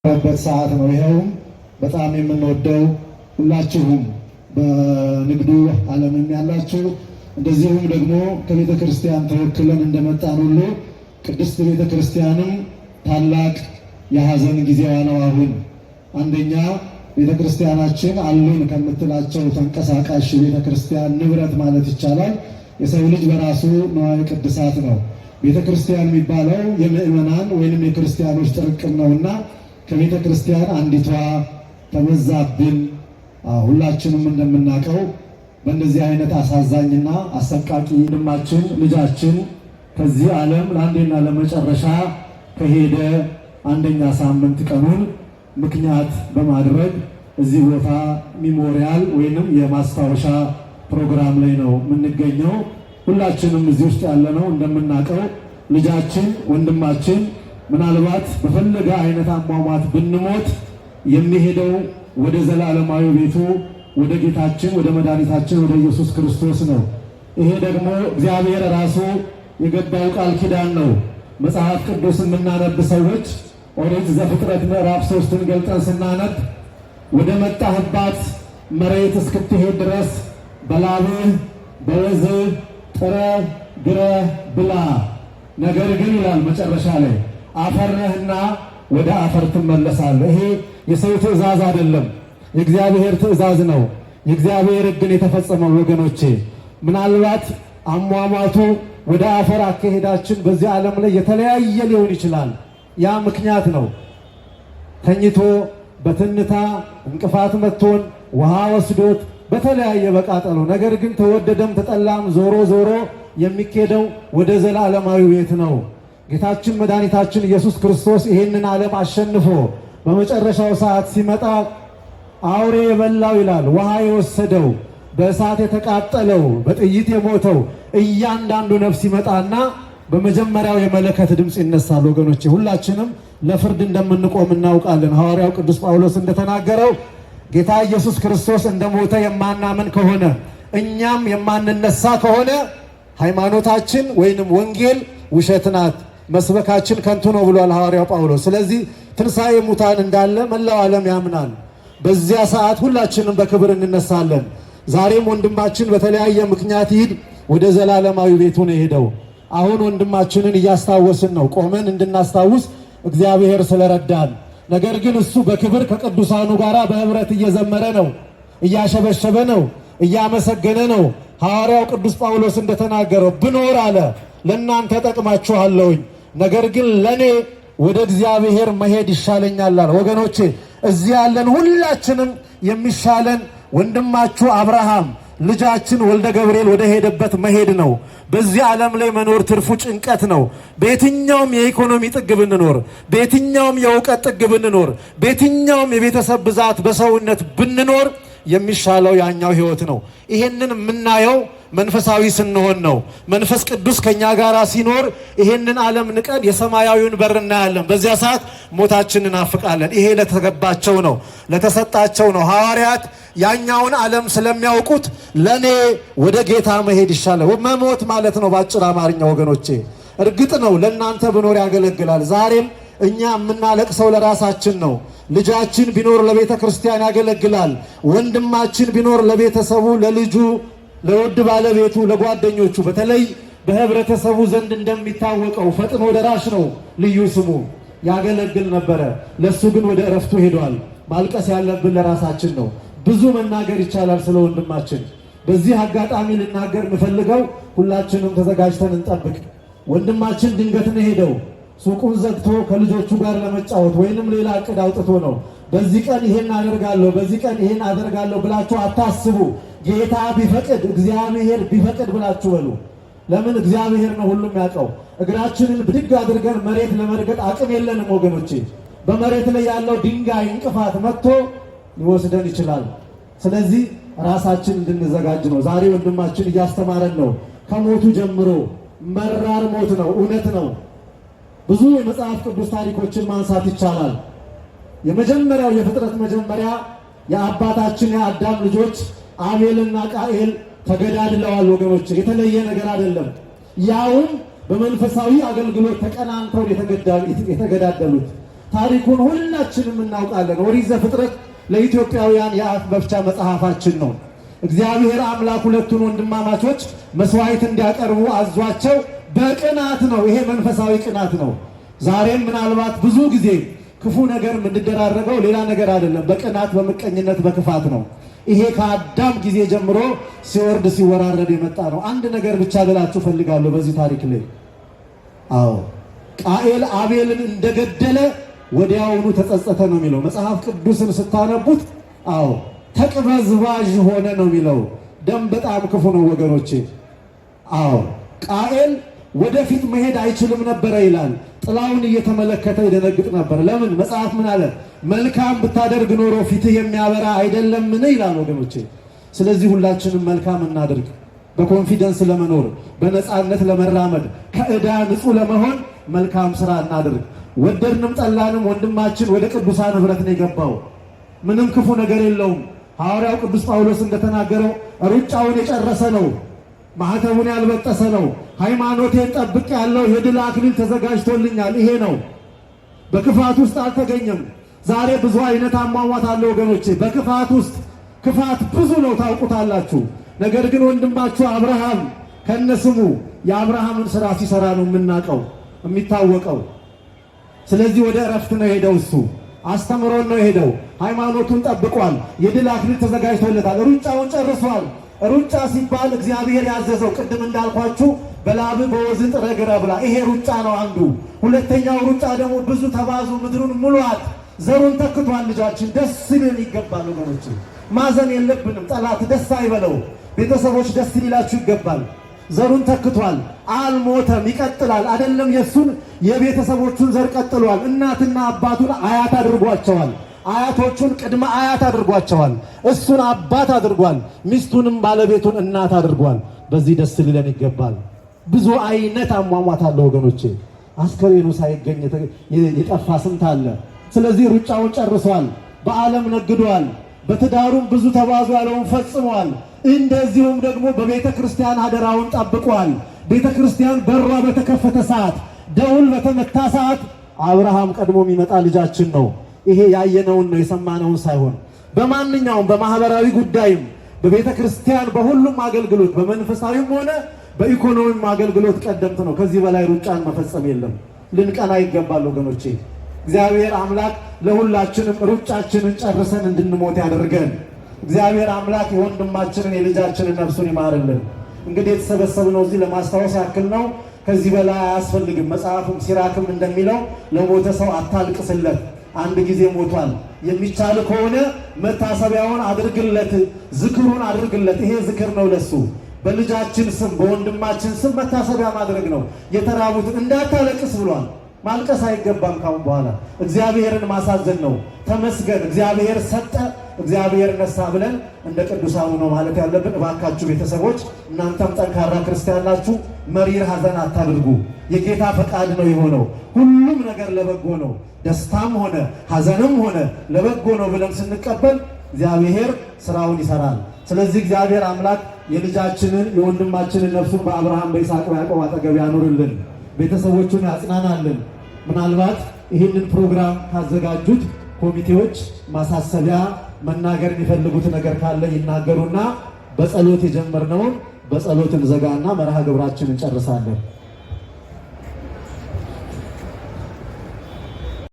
በት ሰዓት ነው። ይሄውም በጣም የምንወደው ሁላችሁም በንግዱ ዓለምም ያላችሁ እንደዚሁም ደግሞ ከቤተ ክርስቲያን ተወክለን እንደመጣን ሁሉ ቅድስት ቤተ ክርስቲያንም ታላቅ የሐዘን ጊዜዋ ነው። አሁን አንደኛ ቤተ ክርስቲያናችን አሉን ከምትላቸው ተንቀሳቃሽ ቤተ ክርስቲያን ንብረት ማለት ይቻላል የሰው ልጅ በራሱ ንዋየ ቅድሳት ነው። ቤተ ክርስቲያን የሚባለው የምእመናን ወይንም የክርስቲያኖች ጥርቅም ነውና ከቤተ ክርስቲያን አንዲቷ ተመዛብን። ሁላችንም እንደምናውቀው በእንደዚህ አይነት አሳዛኝና አሰቃቂ ወንድማችን ልጃችን ከዚህ ዓለም ለአንዴና ለመጨረሻ ከሄደ አንደኛ ሳምንት ቀኑን ምክንያት በማድረግ እዚህ ቦታ ሚሞሪያል ወይንም የማስታወሻ ፕሮግራም ላይ ነው የምንገኘው። ሁላችንም እዚህ ውስጥ ያለነው እንደምናውቀው ልጃችን ወንድማችን ምናልባት በፈለገ አይነት አሟሟት ብንሞት የሚሄደው ወደ ዘላለማዊ ቤቱ ወደ ጌታችን ወደ መድኃኒታችን ወደ ኢየሱስ ክርስቶስ ነው። ይሄ ደግሞ እግዚአብሔር ራሱ የገባው ቃል ኪዳን ነው። መጽሐፍ ቅዱስ የምናነብ ሰዎች ኦሪት ዘፍጥረት ምዕራፍ 3ን ገልጠን ስናነብ ወደ መጣህባት መሬት እስክትሄድ ድረስ በላብህ በወዝህ ጥረህ ግረህ ብላ፣ ነገር ግን ይላል መጨረሻ ላይ አፈር ነህና ወደ አፈር ትመለሳለህ። ይሄ የሰው ትእዛዝ አይደለም፣ የእግዚአብሔር ትእዛዝ ነው። የእግዚአብሔር ሕግን የተፈጸመው ወገኖቼ፣ ምናልባት አሟሟቱ ወደ አፈር አካሄዳችን በዚህ ዓለም ላይ የተለያየ ሊሆን ይችላል። ያ ምክንያት ነው። ተኝቶ በትንታ እንቅፋት መቶን ውሃ ወስዶት በተለያየ በቃጠሎ፣ ነገር ግን ተወደደም ተጠላም ዞሮ ዞሮ የሚኬደው ወደ ዘላለማዊ ቤት ነው። ጌታችን መድኃኒታችን ኢየሱስ ክርስቶስ ይህንን ዓለም አሸንፎ በመጨረሻው ሰዓት ሲመጣ አውሬ የበላው ይላል፣ ውሃ የወሰደው፣ በእሳት የተቃጠለው፣ በጥይት የሞተው እያንዳንዱ ነፍስ ይመጣና በመጀመሪያው የመለከት ድምፅ ይነሳል። ወገኖቼ ሁላችንም ለፍርድ እንደምንቆም እናውቃለን። ሐዋርያው ቅዱስ ጳውሎስ እንደተናገረው ጌታ ኢየሱስ ክርስቶስ እንደሞተ የማናምን ከሆነ እኛም የማንነሳ ከሆነ ሃይማኖታችን ወይንም ወንጌል ውሸት ናት፣ መስበካችን ከንቱ ነው ብሏል ሐዋርያው ጳውሎስ። ስለዚህ ትንሣኤ ሙታን እንዳለ መላው ዓለም ያምናል። በዚያ ሰዓት ሁላችንም በክብር እንነሳለን። ዛሬም ወንድማችን በተለያየ ምክንያት ይሂድ ወደ ዘላለማዊ ቤቱ ነው የሄደው። አሁን ወንድማችንን እያስታወስን ነው፣ ቆመን እንድናስታውስ እግዚአብሔር ስለረዳን። ነገር ግን እሱ በክብር ከቅዱሳኑ ጋር በህብረት እየዘመረ ነው፣ እያሸበሸበ ነው፣ እያመሰገነ ነው። ሐዋርያው ቅዱስ ጳውሎስ እንደተናገረው ብኖር አለ ለእናንተ ጠቅማችኋለሁኝ፣ ነገር ግን ለእኔ ወደ እግዚአብሔር መሄድ ይሻለኛል አለ። ወገኖቼ እዚህ ያለን ሁላችንም የሚሻለን ወንድማችሁ አብርሃም ልጃችን ወልደ ገብርኤል ወደ ሄደበት መሄድ ነው። በዚህ ዓለም ላይ መኖር ትርፉ ጭንቀት ነው። በየትኛውም የኢኮኖሚ ጥግ ብንኖር፣ በየትኛውም የእውቀት ጥግ ብንኖር፣ በየትኛውም የቤተሰብ ብዛት በሰውነት ብንኖር የሚሻለው ያኛው ህይወት ነው። ይሄንን የምናየው መንፈሳዊ ስንሆን ነው። መንፈስ ቅዱስ ከኛ ጋር ሲኖር ይሄንን ዓለም ንቀን የሰማያዊውን በር እናያለን። በዚያ ሰዓት ሞታችንን እናፍቃለን። ይሄ ለተገባቸው ነው፣ ለተሰጣቸው ነው። ሐዋርያት ያኛውን ዓለም ስለሚያውቁት ለኔ ወደ ጌታ መሄድ ይሻላል፣ መሞት ማለት ነው በአጭር አማርኛ ወገኖቼ። እርግጥ ነው ለእናንተ ብኖር ያገለግላል። ዛሬም እኛ የምናለቅሰው ለራሳችን ነው። ልጃችን ቢኖር ለቤተ ክርስቲያን ያገለግላል። ወንድማችን ቢኖር ለቤተሰቡ፣ ለልጁ፣ ለውድ ባለቤቱ፣ ለጓደኞቹ፣ በተለይ በህብረተሰቡ ዘንድ እንደሚታወቀው ፈጥኖ ደራሽ ነው ልዩ ስሙ፣ ያገለግል ነበረ። ለሱ ግን ወደ እረፍቱ ሄዷል። ማልቀስ ያለብን ለራሳችን ነው። ብዙ መናገር ይቻላል ስለ ወንድማችን። በዚህ አጋጣሚ ልናገር የምፈልገው ሁላችንም ተዘጋጅተን እንጠብቅ። ወንድማችን ድንገት ነው ሄደው ሱቁን ዘግቶ ከልጆቹ ጋር ለመጫወት ወይንም ሌላ ዕቅድ አውጥቶ ነው። በዚህ ቀን ይሄን አደርጋለሁ፣ በዚህ ቀን ይሄን አደርጋለሁ ብላችሁ አታስቡ። ጌታ ቢፈቅድ፣ እግዚአብሔር ቢፈቅድ ብላችሁ በሉ። ለምን? እግዚአብሔር ነው ሁሉም ያውቀው። እግራችንን ብድግ አድርገን መሬት ለመርገጥ አቅም የለንም ወገኖቼ። በመሬት ላይ ያለው ድንጋይ እንቅፋት መጥቶ ሊወስደን ይችላል። ስለዚህ ራሳችን እንድንዘጋጅ ነው። ዛሬ ወንድማችን እያስተማረን ነው። ከሞቱ ጀምሮ መራር ሞት ነው፣ እውነት ነው። ብዙ የመጽሐፍ ቅዱስ ታሪኮችን ማንሳት ይቻላል። የመጀመሪያው የፍጥረት መጀመሪያ የአባታችን የአዳም ልጆች አቤልና ቃኤል ተገዳድለዋል ወገኖች። የተለየ ነገር አይደለም። ያውም በመንፈሳዊ አገልግሎት ተቀናንተው የተገዳደሉት ታሪኩን ሁላችንም እናውቃለን። ኦሪት ዘፍጥረት ለኢትዮጵያውያን የአፍ መፍቻ መጽሐፋችን ነው። እግዚአብሔር አምላክ ሁለቱን ወንድማማቾች መስዋዕት እንዲያቀርቡ አዟቸው በቅናት ነው። ይሄ መንፈሳዊ ቅናት ነው። ዛሬም ምናልባት ብዙ ጊዜ ክፉ ነገር የምንደራረገው ሌላ ነገር አይደለም፣ በቅናት በምቀኝነት በክፋት ነው። ይሄ ከአዳም ጊዜ ጀምሮ ሲወርድ ሲወራረድ የመጣ ነው። አንድ ነገር ብቻ ልላችሁ ፈልጋለሁ በዚህ ታሪክ ላይ። አዎ ቃኤል አቤልን እንደገደለ ወዲያውኑ ተጸጸተ ነው የሚለው መጽሐፍ ቅዱስን ስታነቡት። አዎ ተቅበዝባዥ ሆነ ነው የሚለው። ደም በጣም ክፉ ነው ወገኖቼ። አዎ ቃኤል ወደፊት መሄድ አይችልም ነበረ ይላል። ጥላውን እየተመለከተ ይደነግጥ ነበር። ለምን? መጽሐፍ ምን አለ? መልካም ብታደርግ ኖሮ ፊትህ የሚያበራ አይደለምን ይላል ወገኖቼ። ስለዚህ ሁላችንም መልካም እናድርግ። በኮንፊደንስ ለመኖር በነፃነት ለመራመድ ከዕዳ ንጹህ ለመሆን መልካም ስራ እናድርግ። ወደድንም ጠላንም ወንድማችን ወደ ቅዱሳን ኅብረት ነው የገባው። ምንም ክፉ ነገር የለውም። ሐዋርያው ቅዱስ ጳውሎስ እንደተናገረው ሩጫውን የጨረሰ ነው፣ ማኅተቡን ያልበጠሰ ነው። ሃይማኖቴን ጠብቅ ያለው የድል አክሊል ተዘጋጅቶልኛል። ይሄ ነው። በክፋት ውስጥ አልተገኘም። ዛሬ ብዙ አይነት አሟሟት አለ ወገኖቼ። በክፋት ውስጥ ክፋት ብዙ ነው፣ ታውቁታላችሁ። ነገር ግን ወንድማችሁ አብርሃም ከነስሙ የአብርሃምን ሥራ ሲሰራ ነው የምናውቀው የሚታወቀው። ስለዚህ ወደ እረፍት ነው ሄደው፣ እሱ አስተምሮን ነው ሄደው። ሃይማኖቱን ጠብቋል። የድል አክሊል ተዘጋጅቶለታል። ሩጫውን ጨርሷል። ሩጫ ሲባል እግዚአብሔር ያዘዘው ቅድም እንዳልኳችሁ በላብ በወዝ ጥረህ ግረ ብላ። ይሄ ሩጫ ነው አንዱ። ሁለተኛው ሩጫ ደግሞ ብዙ ተባዙ፣ ምድሩን ሙሏት። ዘሩን ተክቷል። ልጃችን ደስ ሊለን ይገባል ወገኖች። ማዘን የለብንም። ጠላት ደስ አይበለው። ቤተሰቦች ደስ ሊላችሁ ይገባል። ዘሩን ተክቷል። አልሞተም፣ ይቀጥላል። አይደለም የሱን የቤተሰቦቹን ዘር ቀጥሏል። እናትና አባቱን አያት አድርጓቸዋል። አያቶቹን ቅድመ አያት አድርጓቸዋል። እሱን አባት አድርጓል። ሚስቱንም ባለቤቱን እናት አድርጓል። በዚህ ደስ ሊለን ይገባል። ብዙ አይነት አሟሟት አለ ወገኖቼ። አስከሬኑ ሳይገኝ የጠፋ ስንት አለ። ስለዚህ ሩጫውን ጨርሷል። በዓለም ነግዷል። በትዳሩም ብዙ ተባዙ ያለውን ፈጽሟል። እንደዚሁም ደግሞ በቤተ ክርስቲያን አደራውን ጠብቋል። ቤተ ክርስቲያን በሯ በተከፈተ ሰዓት፣ ደውል በተመታ ሰዓት አብርሃም ቀድሞ የሚመጣ ልጃችን ነው። ይሄ ያየነውን ነው የሰማነውን ሳይሆን፣ በማንኛውም በማህበራዊ ጉዳይም በቤተ ክርስቲያን በሁሉም አገልግሎት በመንፈሳዊም ሆነ በኢኮኖሚም አገልግሎት ቀደምት ነው። ከዚህ በላይ ሩጫን መፈጸም የለም። ልንቀና ይገባል ወገኖቼ። እግዚአብሔር አምላክ ለሁላችንም ሩጫችንን ጨርሰን እንድንሞት ያደርገን። እግዚአብሔር አምላክ የወንድማችንን የልጃችንን ነፍሱን ይማርልን። እንግዲህ የተሰበሰብነው እዚህ ለማስታወስ ያክል ነው። ከዚህ በላይ አያስፈልግም። መጽሐፉም ሲራክም እንደሚለው ለሞተ ሰው አታልቅስለት፣ አንድ ጊዜ ሞቷል። የሚቻል ከሆነ መታሰቢያውን አድርግለት፣ ዝክሩን አድርግለት። ይሄ ዝክር ነው ለሱ። በልጃችን ስም በወንድማችን ስም መታሰቢያ ማድረግ ነው። የተራቡትን እንዳታለቅስ ብሏል። ማልቀስ አይገባም። ካሁን በኋላ እግዚአብሔርን ማሳዘን ነው። ተመስገን፣ እግዚአብሔር ሰጠ፣ እግዚአብሔር ነሳ ብለን እንደ ቅዱሳኑ ነው ማለት ያለብን። እባካችሁ ቤተሰቦች፣ እናንተም ጠንካራ ክርስቲያን ናችሁ። መሪር ሐዘን አታድርጉ። የጌታ ፈቃድ ነው የሆነው። ሁሉም ነገር ለበጎ ነው። ደስታም ሆነ ሐዘንም ሆነ ለበጎ ነው ብለን ስንቀበል እግዚአብሔር ስራውን ይሰራል። ስለዚህ እግዚአብሔር አምላክ የልጃችንን የወንድማችንን ነፍሱን በአብርሃም በይስሐቅ በያዕቆብ አጠገብ ያኑርልን፣ ቤተሰቦቹን ያጽናናልን። ምናልባት ይህንን ፕሮግራም ካዘጋጁት ኮሚቴዎች ማሳሰቢያ መናገር የሚፈልጉት ነገር ካለ ይናገሩና በጸሎት የጀመርነውን በጸሎት እንዘጋና መርሃ ግብራችንን እንጨርሳለን።